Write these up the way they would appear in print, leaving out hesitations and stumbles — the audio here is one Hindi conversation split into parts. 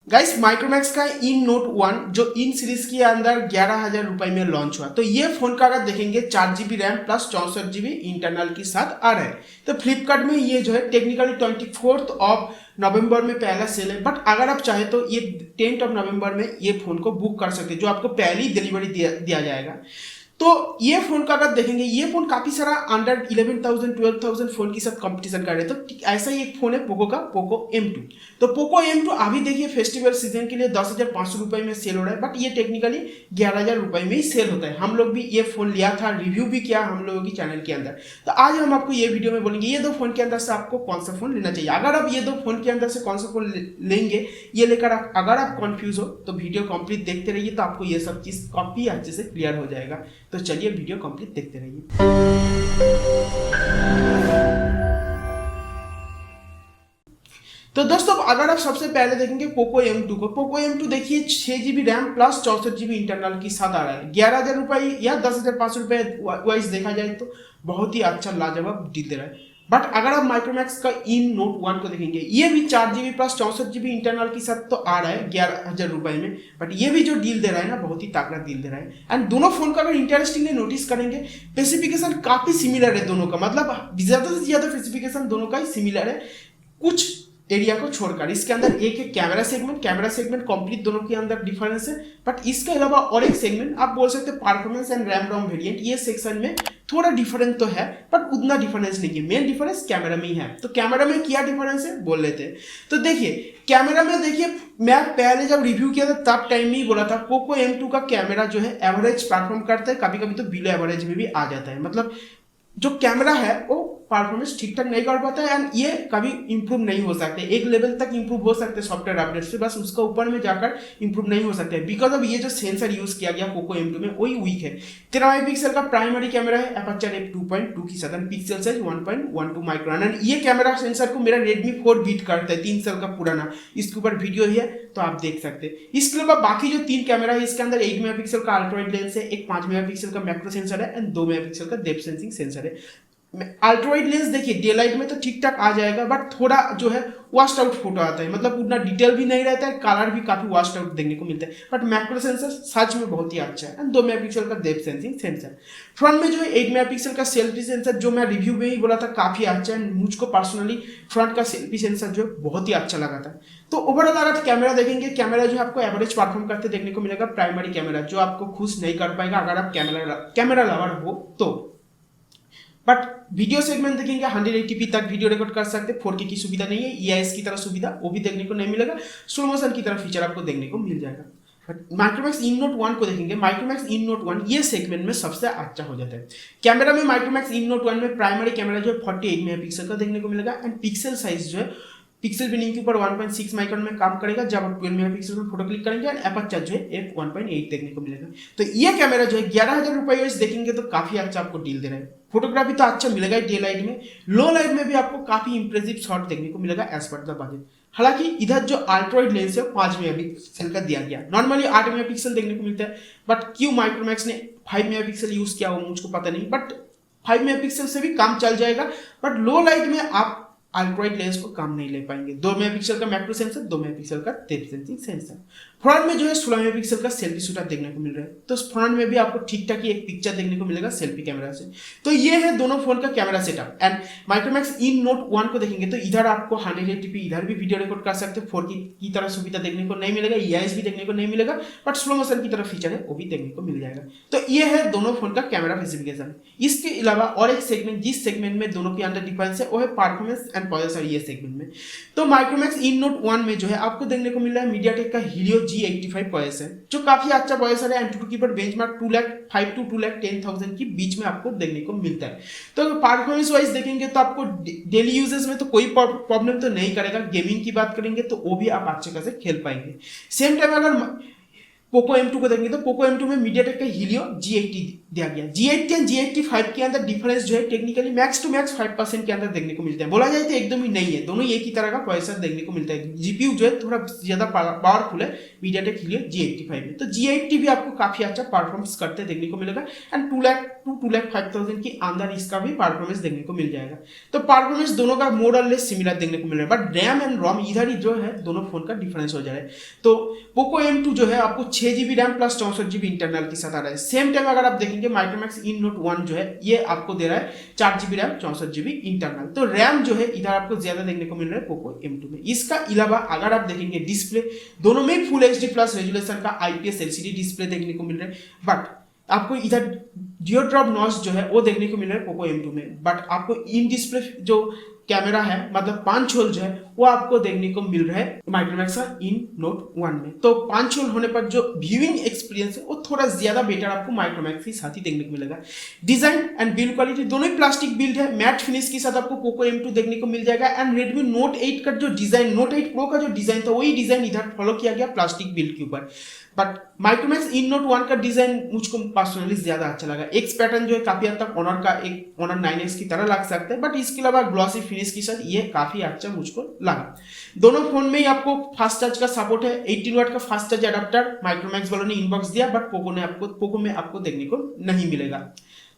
गाइस माइक्रोमैक्स का इन नोट 1 जो इन सीरीज के अंदर 11,000 रुपए में लॉन्च हुआ, तो ये फोन का अगर देखेंगे 4 GB RAM plus 64 GB internal के साथ आ रहा है। तो फ्लिपकार्ट में ये जो है टेक्निकली 24 नवंबर में पहला सेल है, बट अगर आप चाहे तो ये 10 नवंबर में ये फोन को बुक कर सकते हैं, जो आपको पहली डिलीवरी दिया जाएगा। तो ये फोन का अगर देखेंगे, ये फोन काफी सारा अंडर 11,000 12,000 फोन के साथ कंपटीशन कर रहे हैं। तो ऐसा ही एक फोन है पोको का पोको M2। तो पोको M2 अभी देखिए फेस्टिवल सीजन के लिए 10,500 रुपए में सेल हो रहा है, बट ये टेक्निकली 11,000 रुपए में ही सेल होता है। हम लोग भी ये फोन लिया था, रिव्यू भी किया हम लोगों की चैनल के अंदर। तो आज हम आपको ये वीडियो में बोलेंगे ये दो फोन के अंदर से आपको कौन सा फोन लेना चाहिए। अगर आप ये दो फोन के अंदर से कौन सा फोन लेंगे ये लेकर अगर आप कंफ्यूज हो तो वीडियो कंप्लीट देखते रहिए, तो आपको ये सब चीज काफी अच्छे से क्लियर हो जाएगा। तो चलिए वीडियो कंप्लीट देखते रहिए। तो दोस्तों अगर आप सबसे पहले देखेंगे पोको M2 को, पोको M2 देखिए 6 GB RAM plus 64 GB internal के साथ आ रहा है। 11,000 रुपए या 10,500 रुपए वाइज देखा जाए तो बहुत ही अच्छा लाजवाब डील दे रहा है। बट अगर आप माइक्रोमैक्स का इन नोट 1 को देखेंगे, ये भी 4 GB प्लस 64 GB इंटरनल के साथ तो आ रहा है 11,000 रुपए में, बट ये भी जो डील दे रहा है ना बहुत ही तगड़ा डील दे रहा है। एंड दोनों फोन का अगर इंटरेस्टिंगली नोटिस करेंगे, स्पेसिफिकेशन काफी सिमिलर है दोनों का, मतलब ज्यादा से ज्यादा स्पेसिफिकेशन दोनों का ही सिमिलर है कुछ एरिया को छोड़कर। इसके अंदर एक है कैमरा सेगमेंट कंप्लीट दोनों के अंदर डिफरेंस है, बट इसके अलावा और एक सेगमेंट आप बोल सकते हैं performance and RAM ROM variant, ये सेक्शन में थोड़ा डिफरेंस तो है बट उतना डिफरेंस नहीं है। मेन डिफरेंस कैमरा में ही है। तो कैमरा में क्या डिफरेंस है बोल लेते हैं। तो देखिए कैमरा में देखिए, मैं पहले जब रिव्यू किया था तब टाइम में ही बोला था पोको M2 का कैमरा जो है एवरेज परफॉर्म करता है, कभी कभी तो बिलो एवरेज में भी आ जाता है। मतलब जो कैमरा है वो परफॉर्मेंस ठीक ठाक नहीं कर पाता है एंड ये कभी इंप्रूव नहीं हो सकते। एक लेवल तक इंप्रूव हो सकते हैं सॉफ्टवेयर अपडेट से, बस उसका ऊपर में जाकर इंप्रूव नहीं हो सकते बिकॉज अब ये जो सेंसर यूज किया गया पोको M2 में वही वीक है। 13 मेगापिक्सल का प्राइमरी कैमरा है, अपर्चर f2.2 की सदन, पिक्सल साइज 1.12 माइक्रोन। एंड ये कैमरा सेंसर को मेरा Redmi 4 बीट करता है, 3 साल का पुराना, इसके ऊपर वीडियो है तो आप देख सकते हैं। इसके अलावा बाकी जो 3 कैमरा है इसके अंदर 8 मेगापिक्सल का अल्ट्रावाइड लेंस है, एक 5 मेगापिक्सल का मैक्रो सेंसर है एंड 2 मेगापिक्सल का डेप्थ सेंसिंग सेंसर है। अल्ट्रावाइड लेंस देखिए डे लाइट में तो ठीक ठाक आ जाएगा, बट थोड़ा जो है वॉश्ड आउट फोटो आता है, मतलब उतना डिटेल भी नहीं रहता है, कलर भी काफी वॉश्ड आउट देखने को मिलता है। बट मैक्रो सेंसर सच में बहुत ही अच्छा है एंड 2 मेगापिक्सल का डेप्थ सेंसिंग सेंसर। फ्रंट में जो है 8 मेगापिक्सल का सेल्फी सेंसर, जो मैं रिव्यू में ही बोला था काफी अच्छा है। मुझको पर्सनली फ्रंट का सेल्फी सेंसर जो है बहुत ही अच्छा लगा था। तो ओवरऑल अगर कैमरा देखेंगे, कैमरा जो है आपको एवरेज परफॉर्म करते देखने को मिलेगा। प्राइमरी कैमरा जो आपको खुश नहीं कर पाएगा अगर आप कैमरा लवर हो तो। बट वीडियो सेगमेंट देखेंगे 180p तक वीडियो रिकॉर्ड कर सकते हैं। 4K की सुविधा नहीं है, EIS की तरह सुविधा वो भी देखने को नहीं मिलेगा। स्लो मोशन की तरह फीचर आपको देखने को मिल जाएगा। बट माइक्रोमैक्स इन नोट 1 को देखेंगे, माइक्रोमैक्स इन नोट 1 ये सेगमेंट में सबसे अच्छा हो जाता है। कैमरा में माइक्रोमैक्स इन नोट 1 में प्राइमरी कैमरा जो है 48 मेगापिक्सल का देखने को मिलेगा एंड पिक्सल साइज जो है पिक्सल बिनिंग के ऊपर 1.6 माइक्रोन में काम करेगा जब आप 12 मेगापिक्सल में फोटो क्लिक करेंगे एंड अपर्चर जो है f1.8 देखने को मिलेगा। तो ये कैमरा जो है 11,000 रुपए देखेंगे तो काफी अच्छा आपको डील दे रहा है। फोटोग्राफी तो अच्छा मिलेगा डे लाइट में, लो लाइट में भी आपको काफी इंप्रेसिव शॉट देखने को मिलेगा एज पर द बजट। हालांकि इधर जो अल्ट्रावाइड लेंस है 5 मेगापिक्सल का दिया गया, नॉर्मली 8 मेगापिक्सल देखने को मिलता है, बट क्यों माइक्रोमैक्स ने 5 मेगापिक्सल यूज किया वो मुझको पता नहीं, बट 5 मेगापिक्सल से भी काम चल जाएगा। बट लो लाइट में आप अल्ट्रावाइड लेंस को काम नहीं ले पाएंगे। 2 मेगापिक्सल का मैक्रो सेंसर, 2 मेगापिक्सल का डेप्थ सेंसिंग सेंसर। फ्रंट में जो है 16 मेगापिक्सल का सेल्फी शूटर देखने को मिल रहा है, तो फ्रंट में भी आपको ठीक ठाक ही एक पिक्चर देखने को मिलेगा सेल्फी कैमरा से। तो ये है दोनों फोन का camera setup. And Micromax in note 1 को देखेंगे तो इधर आपको 180p इधर भी वीडियो रिकॉर्ड कर सकते हैं। 4K की तरह सुविधा देखने को नहीं मिलेगा, EIS भी देखने को नहीं मिलेगा, बट स्लो मोशन की तरह फीचर है वो भी देखने को मिल जाएगा। तो ये है दोनों फोन का कैमरा स्पेसिफिकेशन। इसके अलावा और एक सेगमेंट जिस सेगमेंट में दोनों के अंदर डिफरेंस है वो है परफॉर्मेंस एंड प्रोसेसर ये सेगमेंट में। तो माइक्रोमैक्स इन नोट 1 में जो है आपको देखने को मिल रहा है मीडियाटेक का हीलियो G85 प्रोसेसर, जो काफी अच्छा प्रोसेसर है एंड टू कीपर बेंचमार्क 2,05,000 to 2,10,000 के बीच में आपको देखने को मिलता है। तो परफॉर्मेंस वाइज देखेंगे तो आपको डेली यूजेस में तो कोई प्रॉब्लम तो नहीं करेगा। गेमिंग की बात करेंगे तो वो भी आप अच्छे खासे खेल पाएंगे। सेम टाइम अगर पोको M2 को देखेंगे तो पोको M2 में मीडियाटेक का हीलियो G80 दिया गया। G80 एंड G85 के अंदर डिफरेंस जो है टेक्निकली मैक्स टू मैक्स 5% के अंदर देखने को मिलता है। बोला जाए तो एकदम ही नहीं है, दोनों एक ही तरह का प्रोसेसर देखने को मिलता है। जीपीयू जो है थोड़ा ज्यादा पावरफुल है मीडियाटेक हीलियो G85 में। तो G80 भी आपको काफी अच्छा परफॉर्मेंस करते देखने को मिलेगा एंड 2,05,000 के अंदर इसका भी परफॉर्मेंस देखने को मिल जाएगा। तो परफॉर्मेंस दोनों का मोर और लेस सिमिलर देखने को मिल रहा है, बट रैम एंड रोम इधर ही जो है दोनों फोन का डिफरेंस हो जा रहा है। तो पोको M2 जो है आपको 6GB RAM plus 64GB internal के साथ आ रहा है। सेम टाइम अगर आप देखेंगे माइक्रोमैक्स इन नोट 1 जो है ये आपको दे रहा है 4GB रैम 64GB इंटरनल। तो रैम जो है इधर आपको ज्यादा देखने को मिल रहा है पोको M2 में। इसका अलावा अगर आप देखेंगे डिस्प्ले दोनों में फुल HD प्लस रेजोल्यूशन का IPS LCD डिस्प्ले देखने को मिल रहा है, बट आपको इधर डियो ड्रॉप नॉच जो है वो देखने को मिल रहा है पोको M2 में। बट आपको इन डिस्प्ले जो कैमरा है मतलब 5 होल जो है वो आपको देखने को मिल रहा है माइक्रोमैक्स का इन नोट 1 में। तो 5 होल होने पर जो व्यूइंग एक्सपीरियंस है वो थोड़ा ज्यादा बेटर आपको माइक्रोमैक्स के साथ ही देखने को मिलेगा। डिजाइन एंड बिल्ड क्वालिटी दोनों ही प्लास्टिक बिल्ड है, मैट फिनिश के साथ आपको पोको M2 देखने को मिल जाएगा। एंड रेडमी नोट 8 का जो डिजाइन, नोट 8 प्रो का जो डिजाइन था वही डिजाइन इधर फॉलो किया गया प्लास्टिक बिल्ड के ऊपर। बट माइक्रोमैक्स इन नोट 1 का डिजाइन मुझको पर्सनली ज्यादा अच्छा लगा। एक्स पैटर्न जो है काफी हद तक ऑनर का एक ऑनर 9X की तरह लग सकता है, बट इसके अलावा ग्लॉसी फिनिश के साथ ये काफी अच्छा मुझको लगा। दोनों फोन में ही आपको फास्ट चार्ज का सपोर्ट है, 18 वाट का फास्ट चार्ज अडेप्टर माइक्रोमैक्स वालों ने इनबॉक्स दिया, बट पोको में आपको देखने को नहीं मिलेगा।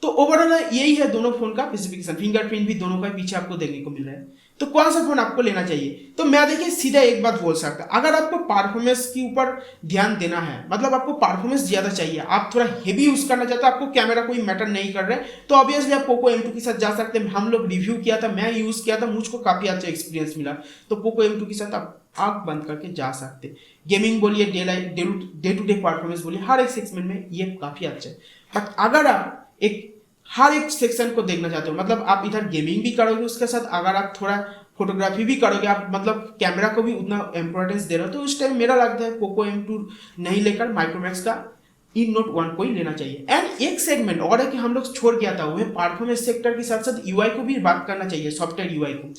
तो ओवरऑल यही है दोनों फोन का स्पेसिफिकेशन। फिंगरप्रिंट भी दोनों का पीछे आपको देखने को मिल रहा है। तो कौन सा फोन आपको लेना चाहिए? तो मैं देखिए सीधा एक बात बोल सकता, अगर आपको परफॉर्मेंस के ऊपर ध्यान देना है, मतलब आपको परफॉर्मेंस ज्यादा चाहिए, आप थोड़ा हेवी यूज करना चाहते हो, आपको कैमरा कोई मैटर नहीं कर रहा है, तो ऑब्वियसली आप पोको M2 के साथ जा सकते हैं। हम लोग रिव्यू किया था, मैं यूज किया था, मुझको काफी अच्छा एक्सपीरियंस मिला। तो पोको M2 के साथ आप आंख बंद करके जा सकते। गेमिंग बोलिए, डे टू डे परफॉर्मेंस बोलिए, हर एक सेगमेंट में ये काफी अच्छा है। बट अगर आप हर एक सेक्शन को देखना चाहते हो, मतलब आप इधर गेमिंग भी करोगे उसके साथ अगर आप थोड़ा फोटोग्राफी भी करोगे, आप मतलब कैमरा को भी उतना इंपॉर्टेंस दे रहे हो, तो उस टाइम मेरा लगता है पोको M2 नहीं लेकर माइक्रोमैक्स का इन नोट 1 को ही लेना चाहिए। एंड एक सेगमेंट और है कि हम लोग छोड़ गया था, वो है परफॉर्मेंस सेक्टर के साथ साथ UI को भी बात करना चाहिए, सॉफ्टवेयर UI को।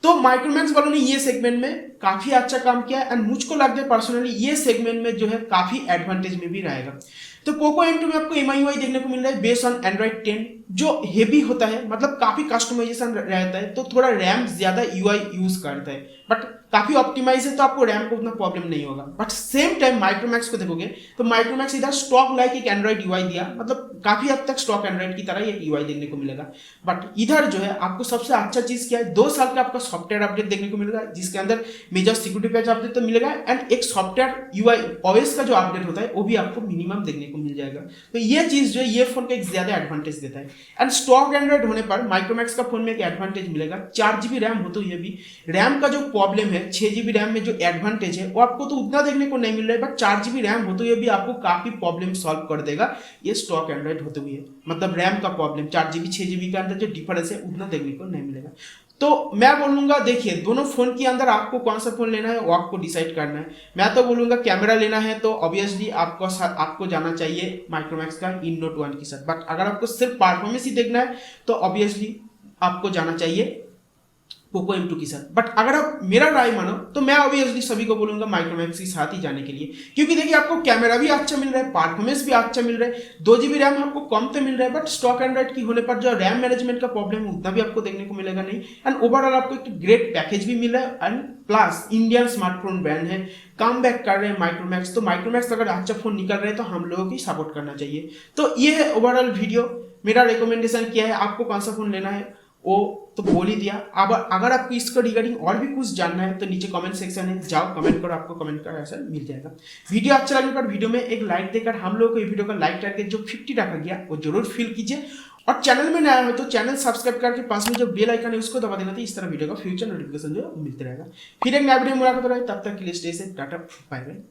तो माइक्रोमैक्स वालों ने ये सेगमेंट में काफी अच्छा काम किया एंड मुझको लगता है पर्सनली ये सेगमेंट में जो है काफी एडवांटेज में भी रहेगा। तो पोको M2 में आपको MIUI देखने को मिल रहा है बेस्ड ऑन एंड्रॉइड 10, जो हेवी होता है, मतलब काफी कस्टमाइजेशन रहता है, तो थोड़ा रैम ज्यादा UI यूज करता है, बट काफी ऑप्टिमाइज है तो आपको रैम को उतना प्रॉब्लम नहीं होगा। बट सेम टाइम माइक्रोमैक्स को देखोगे तो माइक्रोमैक्स इधर स्टॉक लाइक एक एंड्रॉइड UI दिया, मतलब काफी हद तक स्टॉक एंड्रॉइड की तरह एक UI देखने को मिलेगा। बट इधर जो है आपको सबसे अच्छा चीज क्या है, 2 साल का आपका सॉफ्टवेयर अपडेट देखने को मिलेगा, जिसके अंदर मेजर सिक्योरिटी पैच अपडेट तो मिलेगा एंड एक सॉफ्टवेयर UI OS का जो अपडेट होता है वो भी आपको मिनिमम देखने को मिल जाएगा। तो ये चीज जो है ये फोन का एक ज्यादा एडवांटेज देता है। एंड स्टॉक एंड्रॉइड होने पर माइक्रोमैक्स का फोन में एक एडवांटेज मिलेगा, 4GB रैम हो तो ये भी रैम का जो प्रॉब्लम है 6GB रैम में जो एडवांटेज है वो आपको तो उतना देखने को नहीं मिल रहा है, बट 4GB रैम हो तो ये भी आपको काफी प्रॉब्लम सॉल्व कर देगा ये स्टॉक एंड्रॉइड होते हुए। मतलब रैम का प्रॉब्लम 4GB 6GB के अंदर जो डिफरेंस है उतना देखने को नहीं मिलेगा। तो मैं बोलूंगा देखिए दोनों फोन के अंदर आपको कौन सा फोन लेना है वो आपको डिसाइड करना है। मैं तो बोलूंगा कैमरा लेना है तो ऑब्वियसली आपको जाना चाहिए माइक्रोमैक्स का इन नोट 1 के साथ, बट अगर आपको सिर्फ परफॉर्मेंस ही देखना है तो ऑब्वियसली आपको जाना चाहिए पोको M2 के साथ। बट अगर आप मेरा राय मानो तो मैं ऑब्वियसली सभी को बोलूंगा माइक्रोमैक्स के साथ ही जाने के लिए, क्योंकि देखिए आपको कैमरा भी अच्छा मिल रहा है, परफॉर्मेंस भी अच्छा मिल रहा है, 2GB रैम आपको कम तो मिल रहा है, बट स्टॉक एंड्रॉइड की होने पर जो रैम मैनेजमेंट का प्रॉब्लम है उतना भी आपको देखने को मिलेगा नहीं। एंड ओवरऑल आपको एक ग्रेट पैकेज भी मिल रहा है and plus Indian smartphone brand है, कम बैक कर रहे हैं माइक्रोमैक्स। तो माइक्रोमैक्स अगर अच्छा फोन निकल रहे हैं तो हम लोगों की सपोर्ट करना चाहिए। तो ये है ओवरऑल वीडियो, मेरा रिकमेंडेशन क्या है, आपको कौन सा फोन लेना है वो तो बोल ही दिया। अब अगर आपको इसको रिगार्डिंग और भी कुछ जानना है तो नीचे कमेंट सेक्शन है, जाओ कमेंट करो, आपको कमेंट का आंसर मिल जाएगा। वीडियो अच्छा लगने पर वीडियो में एक लाइक देकर हम लोगों को वीडियो का लाइक टारगेट जो 50 रखा गया वो जरूर फिल कीजिए, और चैनल में नया हो तो चैनल सब्सक्राइब करके पास में जो बेल आइकन है उसको दबा देना, तो इस तरह वीडियो का फ्यूचर नोटिफिकेशन जो मिलते रहेगा। फिर एक नया वीडियो में मुलाकात हो रहा है, तब तक के लिए stay safe, tata bye bye.